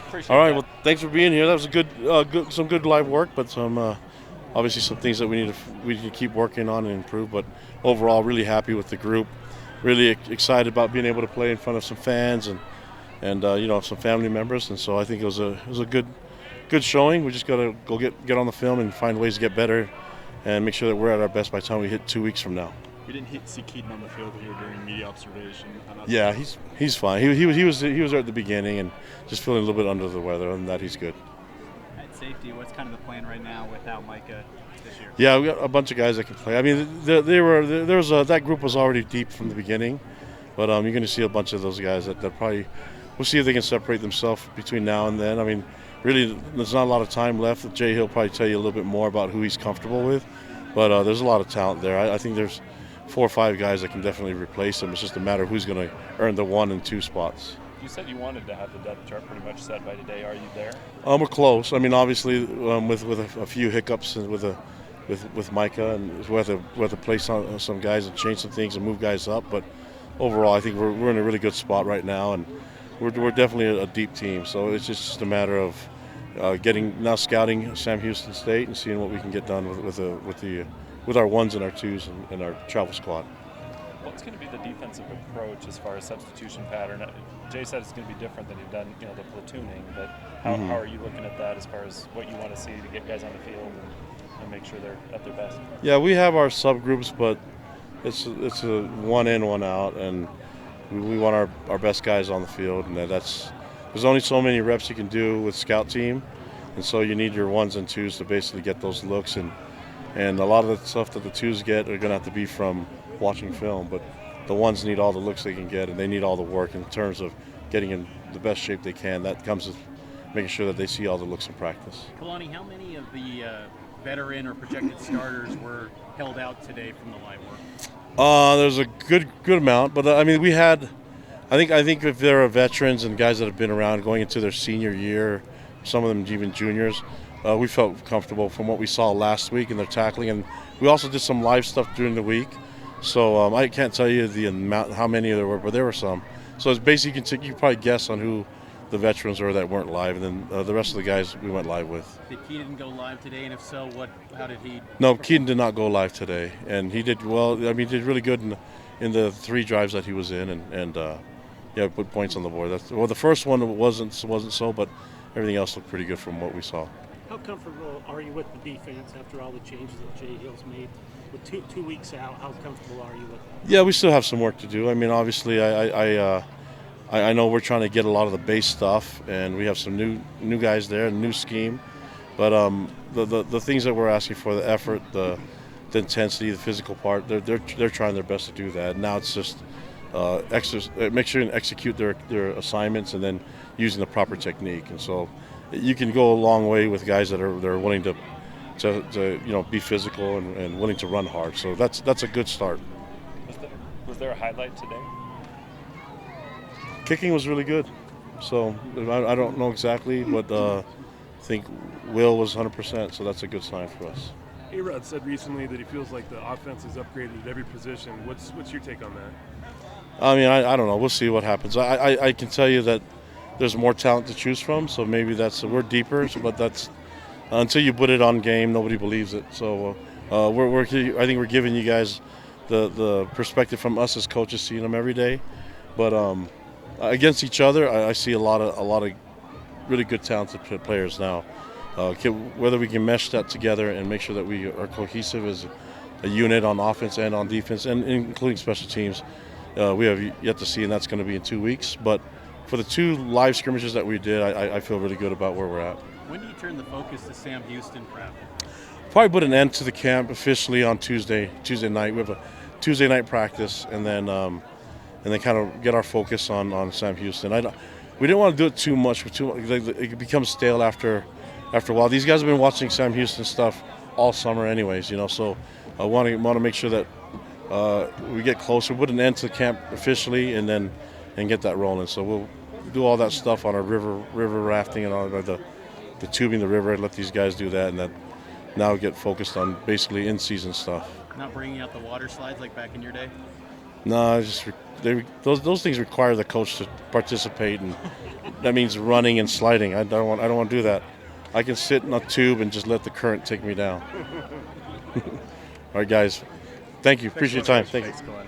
Appreciate All right. that. Well, thanks for being here. That was some good live work, but some obviously some things that we need to keep working on and improve. But overall, really happy with the group. Really excited about being able to play in front of some fans and some family members. And so I think it was a good showing. We just got to go get on the film and find ways to get better and make sure that we're at our best by the time we hit 2 weeks from now. We didn't see Keaton on the field here during media observation. Yeah, he's fine. He was there at the beginning and just feeling a little bit under the weather. Other than that, he's good. At safety, what's kind of the plan right now without Micah this year? Yeah, we got a bunch of guys that can play. I mean, that group was already deep from the beginning, but you're going to see a bunch of those guys that probably we'll see if they can separate themselves between now and then. I mean, really, there's not a lot of time left. Jay Hill probably tell you a little bit more about who he's comfortable with, but there's a lot of talent there. I think there's 4 or 5 guys that can definitely replace him. It's just a matter of who's going to earn the 1 and 2 spots. You said you wanted to have the depth chart pretty much set by today. Are you there? We're close. I mean, obviously, with a few hiccups and with Micah, and we have to play some guys and change some things and move guys up. But overall, I think we're in a really good spot right now, and we're definitely a deep team. So it's just a matter of scouting Sam Houston State and seeing what we can get done with our 1s and our 2s and our travel squad. What's going to be the defensive approach as far as substitution pattern? Jay said it's going to be different than you've done, the platooning. But how are you looking at that as far as what you want to see to get guys on the field and make sure they're at their best? Yeah, we have our subgroups, but it's a 1 in, 1 out, and we want our best guys on the field, and there's only so many reps you can do with scout team, and so you need your 1s and 2s to basically get those looks, and a lot of the stuff that the 2s get are going to have to be from watching film, but the 1s need all the looks they can get, and they need all the work in terms of getting in the best shape they can. That comes with making sure that they see all the looks in practice. Kalani, how many of the veteran or projected starters were held out today from the live work? There's a good amount, but I mean, I think if there are veterans and guys that have been around going into their senior year, some of them even juniors, we felt comfortable from what we saw last week in their tackling, and we also did some live stuff during the week. So I can't tell you the amount, how many there were, but there were some. So it's basically you can probably guess on who the veterans were that weren't live, and then the rest of the guys we went live with. Did Keaton go live today, and if so, how did he? No, Keaton did not go live today, and he did well. I mean, he did really good in the 3 drives that he was in, and put points on the board. The first one wasn't so, but everything else looked pretty good from what we saw. How comfortable are you with the defense after all the changes that Jay Hill's made? With two weeks out, how comfortable are you with it? Yeah, we still have some work to do. I mean, obviously, I know we're trying to get a lot of the base stuff, and we have some new guys there, a new scheme. But the things that we're asking for, the effort, the intensity, the physical part, they're trying their best to do that. Now it's just make sure and execute their assignments, and then using the proper technique. And so you can go a long way with guys that are willing to be physical and willing to run hard. So that's a good start. Was there a highlight today? Kicking was really good. So I don't know exactly, but I think Will was 100%. So that's a good sign for us. A-Rod said recently that he feels like the offense is upgraded at every position. What's your take on that? I mean, I don't know. We'll see what happens. I can tell you that there's more talent to choose from. So maybe we're deeper, but that's. Until you put it on game, nobody believes it. So I think we're giving you guys the perspective from us as coaches, seeing them every day. But against each other, I see a lot of really good talented players now. Whether we can mesh that together and make sure that we are cohesive as a unit on offense and on defense, and including special teams, we have yet to see, and that's going to be in 2 weeks. But for the 2 live scrimmages that we did, I feel really good about where we're at. When do you turn the focus to Sam Houston prep? Probably put an end to the camp officially on Tuesday night. We have a Tuesday night practice, and then kind of get our focus on Sam Houston. We didn't want to do it too much. It becomes stale after a while. These guys have been watching Sam Houston stuff all summer anyways, so I want to make sure that we get closer. Put an end to the camp officially, and get that rolling. So we'll do all that stuff on our river rafting and all the tubing the river, and let these guys do that, and then now get focused on basically in-season stuff. Not bringing out the water slides like back in your day? No, just those things require the coach to participate, and that means running and sliding. I don't want to do that. I can sit in a tube and just let the current take me down. All right, guys. Thank you. Appreciate your time. Thank you. Thanks, Kalani.